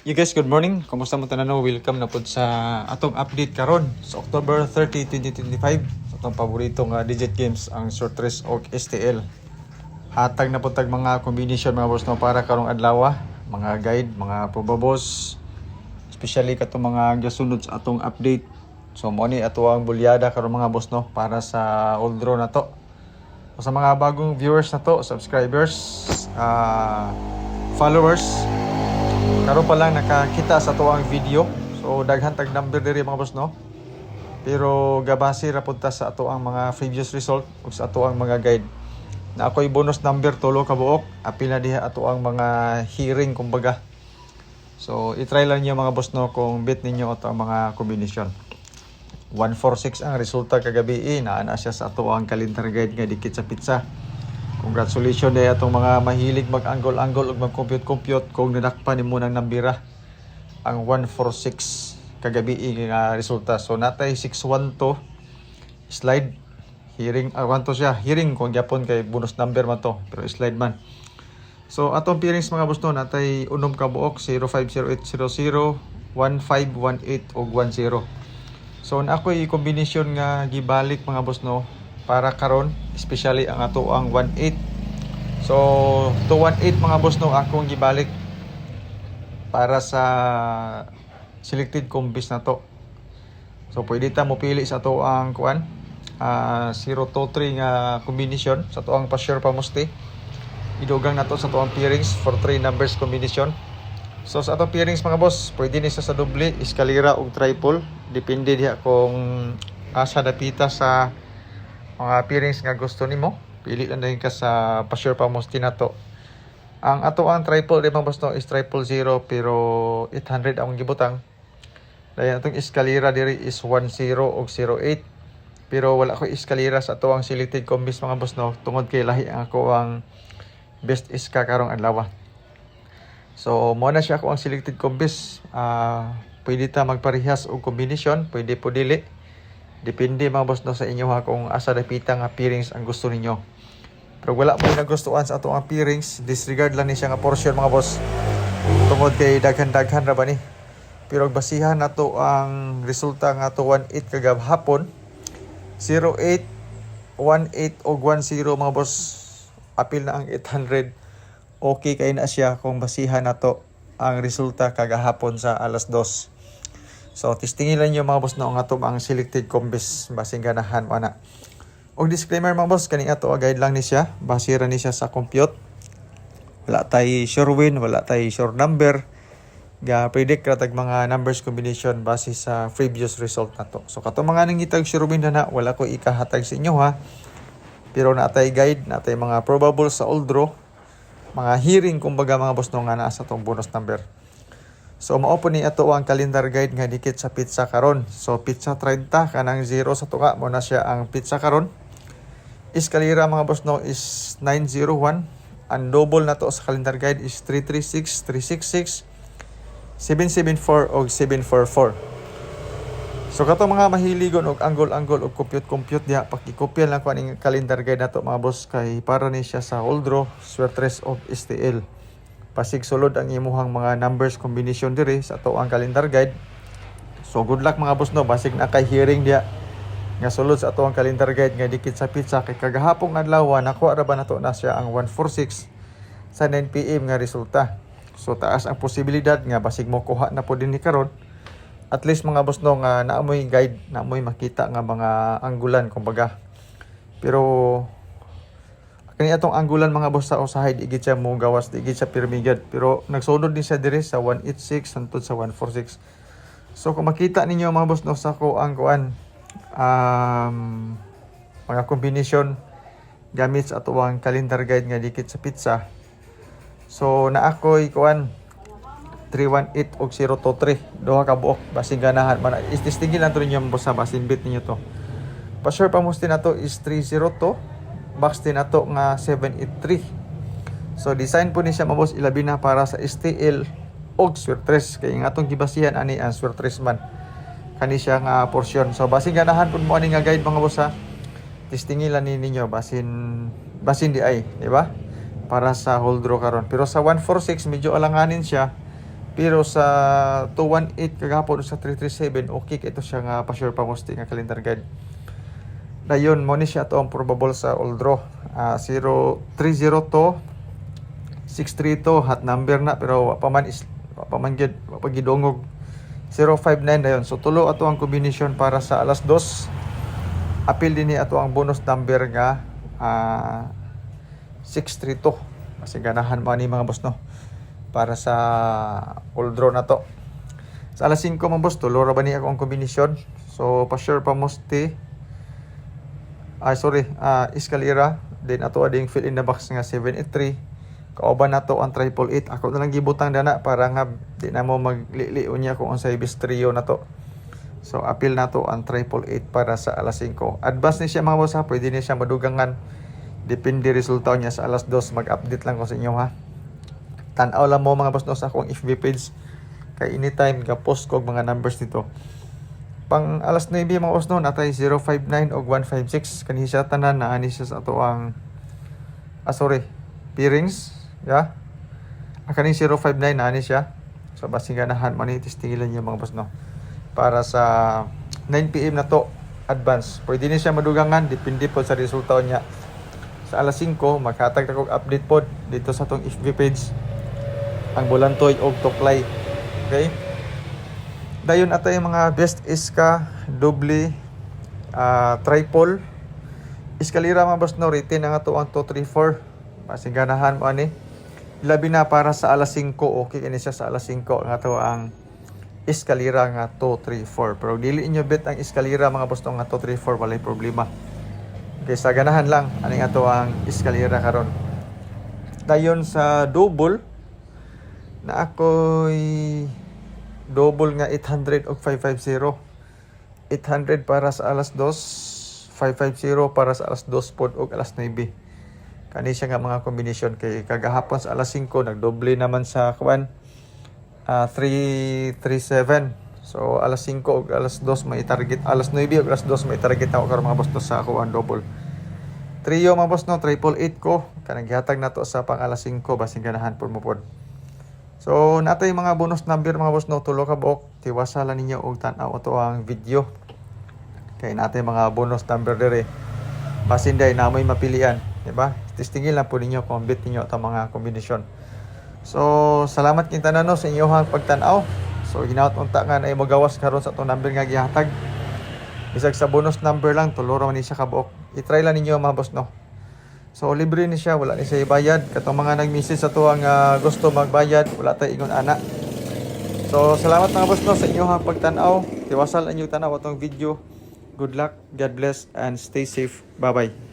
You guys, good morning. Kumusta mo tananaw? Welcome na po sa atong update karon sa October 30, 2025. Sa atong paboritong digit games, ang short race o STL. Hatag na po tag mga combination mga boss no para karong adlaw, mga guide, mga probables, especially katong mga gasunod sa atong update. So mo ni ato ang bulyada karong mga boss no para sa old draw na to. So, sa mga bagong viewers na to, subscribers, followers, karon pa lang nakakita sa tuwang video. So daghan tag number diri mga boss no. Pero gabase ra pud ta sa ato ang mga previous result ug sa ato ang mga guide. Na ako'y bonus number tulo ka buok, apil na diha ato ang mga hearing kumbaga. So i-try lang niyo mga boss no kung bet ninyo ato ang mga combination. 146 ang resulta kagabi, naa na siya sa ato ang calendar guide nga dikit sa pizza. Congratulations day atong mga mahilig mag-angle-angle ug mag-compute-compute kung nadakpan nimo nang nambira ang 146 kagabi nga resulta. So natay 612 slide hearing 1 to siya hearing kung gyapon kay bonus number man to pero slide man. So atong pairings mga boss no natay unom ka buok 050800 1518 ug 10. So na ako'y combination nga gibalik mga boss no para karon, especially ang ato ang 18. So to 18 mga boss no akong gibalik para sa selected combis na to. So pwede ta mo pili sa ato ang kuan 023 nga combination sa ato ang pa-share pa musti. Idugang nato sa ato ang pairings for 3 numbers combination. So sa atong pairings mga boss, pwede ni sa doble, eskalera ug triple. Depende diha kung asa dapita sa mga pairings nga gusto nimo. Pili lang din ka sa pa-sure pa mo tinato. Ang ato ang triple di mga boss no is triple 0 pero 800 ang gibutang. Dayon atong eskalera diri is 10 ug 08. Pero wala ko eskalera sa ato ang selected combis mga boss no tungod kay lahi ang ako ang best iska karong adlaw. So, mo na siya ako ang selected combis. Pwede ta magparehas o combination, pwede po dili. Depende mga boss no sa inyo ha kung asa dapita nga pairings ang gusto ninyo. Pero wala mo nagustuhan sa atong pairings, disregard lang ni siya nga portion mga boss. Tungod kay daghan-daghan ra ba ni. Pero basihan nato ang resulta nga to 18 kagahapon. 08, 18 o 10 mga boss. Apil na ang 800. Okay kay na siya kung basihan nato ang resulta kagahapon sa alas 2. So testingin lang niyo mga boss no ang ato ang selected combis basing ganahan ana. Og disclaimer mga boss kani ato guide lang ni siya, base ra ni siya sa compute. Wala tay sure win, wala tay sure number. Ga predict ra tag mga numbers combination base sa previous result nato. So kato mga nangitag sure win na wala ko ikahatag sa inyo ha. Pero natay guide, natay mga probable sa old draw. Mga hearing kumbaga mga boss no nga naa sa tong bonus number. So mao po ni ato ang calendar guide nga dikit sa pizza karon. So pizza 30 kanang 0 sa tunga mo na siya ang pizza karon. Eskalera mga boss no is 901. Ang double na to sa calendar guide is 336, 366, 774 og 744. So kato mga mahiligon og angle-angle og compute diha pakikopyan lang ko aning calendar guide nato mga boss kay para ni siya sa old draw, swertres og STL. Pasig sulod ang imuhang mga numbers combination diri sa ato ang calendar guide. So good luck mga boss no basig na kay hearing diha nga sulod sa ato ang calendar guide nga dikit sa pizza kay kagahapon adlaw nakuha ra ba nato na siya ang 146 sa 9 PM nga resulta. So taas ang posibilidad nga basig mo kuha na po dinhi karon. At least mga boss no nga naamoy guide, naamoy makita nga mga anggulan kumbaga. Pero kani atong anggulan mga boss sa usahay di gid siya mo gawas, di gid siya pirmigad. Pero nagsunod din siya dire sa 186 hangtod sa 146. So kung makita ninyo mga boss no sa ko ang kuan mga combination gamit sa ato ang calendar guide nga dikit sa pizza. So na ako'y kuan 318 og 023 duha ka buok basing ganahan man ististingin lang to ninyo boss sa basin bit ninyo to. Pa-sure pa mo nato is 302, box din nato nga 783. So design po ni siya mabos ilabi na para sa STL og swertres kay nga atong gibasihan ani ang swertres man kani siya nga portion. So basing ganahan pud mo ani nga guide mga boss ha. Testingin lang ninyo basin di ay, di ba? Para sa whole draw karon. Pero sa 146 medyo alanganin siya. Pero sa 218 kagahapon sa 337 okay kay ito siya nga pa-sure pa musti nga calendar guide. Dayon mo ni siya to ang probable sa all draw. 030 632 hot number na pero wa pa man gid wa pa gidongog 059 dayon. So tulo ato ang combination para sa alas 2. Apil din ni ato ang bonus number nga 632. Kasi ganahan mo ni mga boss no para sa all draw na to. Sa alas 5 mga boss tulo ra ba ni ako ang combination. So pa sure pa musti Escalera then ato ading fill in the box nga 783 kauban nato ang 888 ako na lang gibutang dana para nga di na mo maglili unya kung unsay bis trio na to. So appeal nato ang 888 para sa alas 5. Advance ni siya mga boss ha, pwede ni siya madugangan depende resulta niya sa alas 2. Mag-update lang ko sa inyo ha. Tan-aw lang mo mga boss no sa akong FB page kay anytime ga post ko mga numbers dito. Pang alas 9 mga boss no natay 059 og 156 kanhi siya tanan na ani siya sa ato ang pairings ya. Kani 059 na ani siya. So basing ganahan man ni testingilan niyo mga boss no. Para sa 9 PM na to advance. Pwede ni siya madugangan depende po sa resulta niya. Sa alas 5 maghatag ta kog update pod dito sa tong FB page ang Bulantoy og Tuklay. Okay? Dayon atay mga best iska, doble, triple. Escalera mga boss no rating nga to ang 234. Basing ganahan mo ani. Labi na para sa alas 5 okay kini siya sa alas 5 nga to ang Escalera nga 234. Pero dili inyo bet ang Escalera mga boss no nga 234 walay problema. Okay, sa ganahan lang ani nga to ang Escalera karon. Dayon sa double na ako'y double nga 800 og 550. 800 para sa alas 2, 550 para sa alas 2 pod og alas 9. Kani siya nga mga combination kay kagahapon sa alas 5 nagdoble naman sa 337. So alas 5 ug alas 2 may target, alas 9 ug alas 2 may target ako karon mga boss sa ako ang double. Trio mga boss no 888 ko kanang gihatag nato sa pang alas 5 basing ganahan pod mo pod. So natay mga bonus number mga boss no tulo ka buok tiwasalan ninyo og tan-aw ato ang video. Kay natay mga bonus number dire. Basin day na may mapilian, di ba? Testingin lang po ninyo kung bet ninyo ta mga kombinasyon. So salamat kinta na no sa inyong pagtan-aw. So hinaut unta nga na magawas karon sa atong number nga gihatag. Bisag sa bonus number lang tulo ra man ni siya ka buok. I-try lang ninyo mga boss no. So libre ni siya, wala ni siya ibayad. Katong mga nag-message sa to ang gusto magbayad, wala tay ingon ana. So salamat mga boss no sa inyong pagtan-aw. Tiwasal ang inyong tanaw atong video. Good luck, God bless and stay safe. Bye bye.